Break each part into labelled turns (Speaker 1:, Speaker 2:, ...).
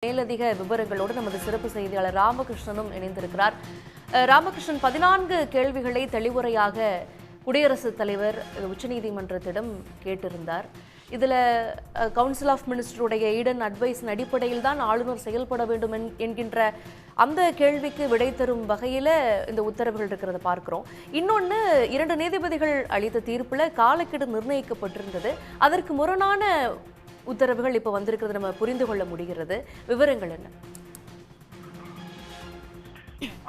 Speaker 1: மேலதிக விவரங்களோடு நமது சிறப்பு செய்தியாளர் ராமகிருஷ்ணனும் இணைந்திருக்கிறார். ராமகிருஷ்ணன், 14 கேள்விகளை தெளிவுரையாக குடியரசுத் தலைவர் உச்சநீதிமன்றத்திடம் கேட்டிருந்தார். இதுல கவுன்சில் ஆஃப் மினிஸ்டருடைய ஈடன் அட்வைஸின் அடிப்படையில் தான் ஆளுநர் செயல்பட வேண்டும் என்கின்ற அந்த கேள்விக்கு விடை தரும் வகையில இந்த உத்தரவுகள் இருக்கிறத பார்க்கிறோம். இன்னொன்னு, 2 நீதிபதிகள் அளித்த தீர்ப்புல காலக்கெடு நிர்ணயிக்கப்பட்டிருந்தது. அதற்கு முரணான உத்தரவுகள் இப்ப வந்திருக்கிறது நம்ம புரிந்து கொள்ள முடிகிறது. விவரங்கள் என்ன?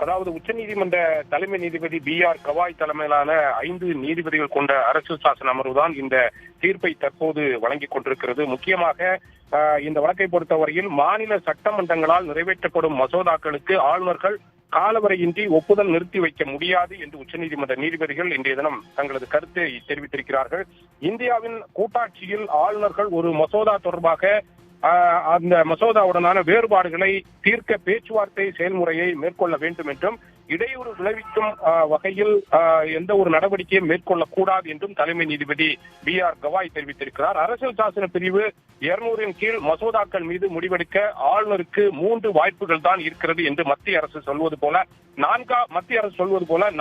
Speaker 2: அதாவது உச்சநீதிமன்ற தலைமை நீதிபதி BR கவாய் தலைமையிலான 5 நீதிபதிகள் கொண்ட அரசியல் சாசன அமர்வு தான் இந்த தீர்ப்பை தற்போது வழங்கிக் கொண்டிருக்கிறது. முக்கியமாக இந்த வழக்கை பொறுத்தவரையில் மாநில சட்டமன்றங்களால் நிறைவேற்றப்படும் மசோதாக்களுக்கு ஆளுநர்கள் காலவரையின்றி ஒப்புதல் நிறுத்தி வைக்க முடியாது என்று உச்சநீதிமன்ற நீதிபதிகள் இன்றைய தினம் தங்களது கருத்தை தெரிவித்திருக்கிறார்கள். இந்தியாவின் கூட்டாட்சியில் ஆளுநர்கள் ஒரு மசோதா தொடர்பாக அந்த மசோதாவுடனான வேறுபாடுகளை தீர்க்க பேச்சுவார்த்தை செயல்முறையை மேற்கொள்ள வேண்டும் என்றும் இடையூறு விளைவிக்கும் வகையில் எந்த ஒரு நடவடிக்கையும் மேற்கொள்ளக்கூடாது என்றும் தலைமை நீதிபதி BR கவாய் தெரிவித்திருக்கிறார். அரசியல் சாசன பிரிவு 200 கீழ் மசோதாக்கள் மீது முடிவெடுக்க ஆளுநருக்கு 3 வாய்ப்புகள் தான் இருக்கிறது என்று மத்திய அரசு சொல்வது போல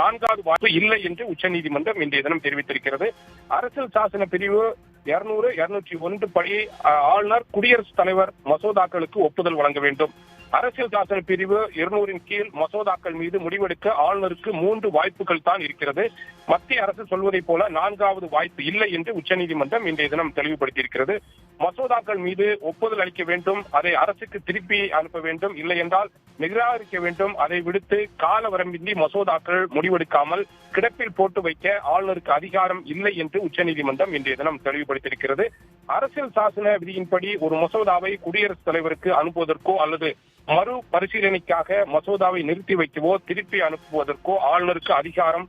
Speaker 2: நான்காவது வாய்ப்பு இல்லை என்று உச்சநீதிமன்றம் இன்றைய தினம் தெரிவித்திருக்கிறது. அரசியல் சாசன பிரிவு 200, 201 படி ஆளுநர் குடியரசுத் தலைவர் மசோதாக்களுக்கு ஒப்புதல் வழங்க வேண்டும். அரசியல் சாசன பிரிவு 200 கீழ் மசோதாக்கள் மீது முடிவெடுக்க ஆளுநருக்கு 3 வாய்ப்புகள் தான் இருக்கிறது. மத்திய அரசு சொல்வதை போல 4வது வாய்ப்பு இல்லை என்று உச்சநீதிமன்றம் இன்றைய தினம் தெளிவுபடுத்தியிருக்கிறது. மசோதாக்கள் மீது ஒப்புதல் அளிக்க வேண்டும், அதை அரசுக்கு திருப்பி அனுப்ப வேண்டும், இல்லை என்றால் நிராகரிக்க வேண்டும். அதை விடுத்து கால வரம்பின்றி மசோதாக்கள் முடிவெடுக்காமல் கிடப்பில் போட்டு வைக்க ஆளுநருக்கு அதிகாரம் இல்லை என்று உச்சநீதிமன்றம் இன்றைய தினம் தெளிவுபடுத்தியிருக்கிறது. அரசியல் சாசன விதியின்படி ஒரு மசோதாவை குடியரசுத் தலைவருக்கு அனுப்புவதற்கோ அல்லது மறு பரிசீலனைக்காக மசோதாவை நிறுத்தி வைக்கவோ திருப்பி அனுப்புவதற்கோ ஆளுநருக்கு அதிகாரம்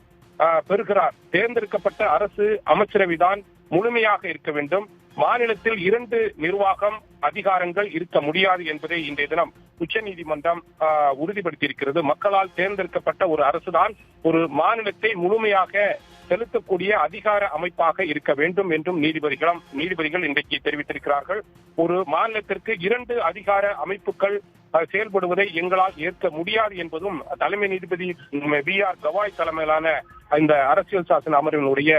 Speaker 2: பெறுகிறார். தேர்ந்தெடுக்கப்பட்ட அரசு அமைச்சரவைதான் முழுமையாக இருக்க வேண்டும். மாநிலத்தில் 2 நிர்வாகம் அதிகாரங்கள் இருக்க முடியாது என்பதை இன்றைய தினம் உச்சநீதிமன்றம் உறுதிப்படுத்தியிருக்கிறது. மக்களால் தேர்ந்தெடுக்கப்பட்ட ஒரு அரசுதான் ஒரு மாநிலத்தை முழுமையாக செலுத்தக்கூடிய அதிகார அமைப்பாக இருக்க வேண்டும் என்றும் நீதிபதிகள் இன்றைக்கு தெரிவித்திருக்கிறார்கள். ஒரு மாநிலத்திற்கு 2 அதிகார அமைப்புகள் செயல்படுவதை எங்களால் ஏற்க முடியாது என்பதும் தலைமை நீதிபதி BR கவாய் தலைமையிலான இந்த அரசியல் சாசன அமர்வினுடைய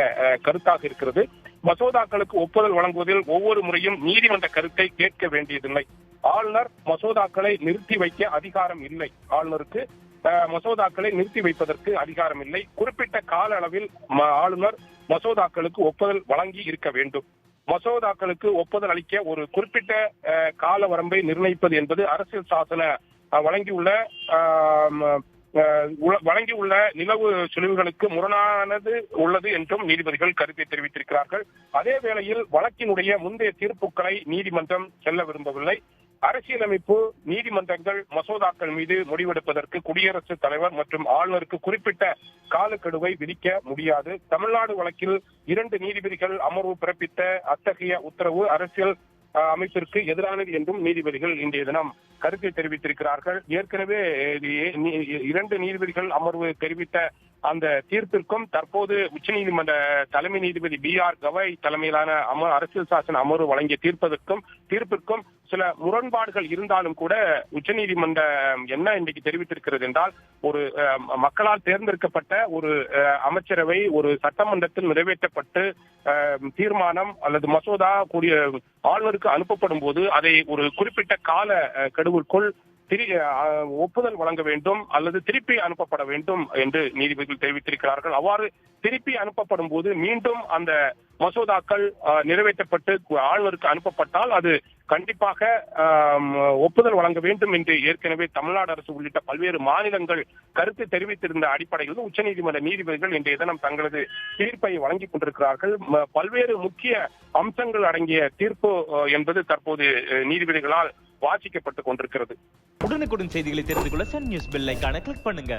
Speaker 2: கருத்தாக இருக்கிறது. மசோதாக்களுக்கு ஒப்புதல் வழங்குவதில் ஒவ்வொரு முறையும் நீதிமன்ற கருத்தை கேட்க வேண்டியதில்லை. ஆளுநர் மசோதாக்களை நிறுத்தி வைக்க அதிகாரம் இல்லை. ஆளுநருக்கு மசோதாக்களை நிறுத்தி வைப்பதற்கு அதிகாரம் இல்லை. குறிப்பிட்ட கால அளவில் ஆளுநர் மசோதாக்களுக்கு ஒப்புதல் வழங்கி இருக்க வேண்டும். மசோதாக்களுக்கு ஒப்புதல் அளிக்க ஒரு குறிப்பிட்ட கால வரம்பை நிர்ணயிப்பது என்பது அரசியல் சாசன வழங்கியுள்ள நிலவு சுழிவுகளுக்கு முரணானது உள்ளது என்றும் நீதிபதிகள் கருத்தை தெரிவித்திருக்கிறார்கள். அதே வேளையில் வழக்கினுடைய முந்தைய தீர்ப்புகளை நீதிமன்றம் செல்ல விரும்பவில்லை. அரசியலமைப்பு நீதிமன்றங்கள் மசோதாக்கள் மீது முடிவெடுப்பதற்கு குடியரசுத் தலைவர் மற்றும் ஆளுநருக்கு குறிப்பிட்ட காலக்கெடுவை விதிக்க முடியாது. தமிழ்நாடு வழக்கில் 2 நீதிபதிகள் அமர்வு பிறப்பித்த அத்தகைய உத்தரவு அரசியல் அமைப்பிற்கு எதிரானது என்றும் நீதிபதிகள் இன்றைய தினம் கருத்தை தெரிவித்திருக்கிறார்கள். ஏற்கனவே 2 நீதிபதிகள் அமர்வு தெரிவித்த அந்த தீர்ப்பிற்கும் தற்போது உச்சநீதிமன்ற தலைமை நீதிபதி BR கவாய் தலைமையிலான அரசியல் சாசன அமர்வு வழங்கிய தீர்ப்பிற்கும் சில முரண்பாடுகள் இருந்தாலும் கூட உச்சநீதிமன்றம் என்ன இன்றைக்கு தெரிவித்திருக்கிறது என்றால், ஒரு மக்களால் தேர்ந்தெடுக்கப்பட்ட ஒரு அமைச்சரவை ஒரு சட்டமன்றத்தில் நிறைவேற்றப்பட்டு தீர்மானம் அல்லது மசோதா கூடிய ஆளுநருக்கு அனுப்பப்படும் போது அதை ஒரு குறிப்பிட்ட கால கெடுவிற்குள் ஒப்புதல் வழங்க வேண்டும் அல்லது திருப்பி அனுப்பப்பட வேண்டும் என்று நீதிபதிகள் தெரிவித்திருக்கிறார்கள். அவ்வாறு திருப்பி அனுப்பப்படும் போது மீண்டும் அந்த மசோதாக்கள் நிறைவேற்றப்பட்டு ஆளுநருக்கு அனுப்பப்பட்டால் அது கண்டிப்பாக ஒப்புதல் வழங்க வேண்டும் என்று ஏற்கனவே தமிழ்நாடு அரசு உள்ளிட்ட பல்வேறு மாநிலங்கள் கருத்து தெரிவித்திருந்த அடிப்படையில் உச்சநீதிமன்ற நீதிபதிகள் இன்றைய தினம் தங்களது தீர்ப்பை வழங்கிக் கொண்டிருக்கிறார்கள். பல்வேறு முக்கிய அம்சங்கள் அடங்கிய தீர்ப்பு என்பது தற்போது நீதிபதிகளால் வாசிக்கப்பட்டுக் கொண்டிருக்கிறது.
Speaker 3: உடனுக்குடன் செய்திகளை தெரிந்து கொள்ள சன் நியூஸ் பெல் ஐகானை கிளிக் பண்ணுங்க.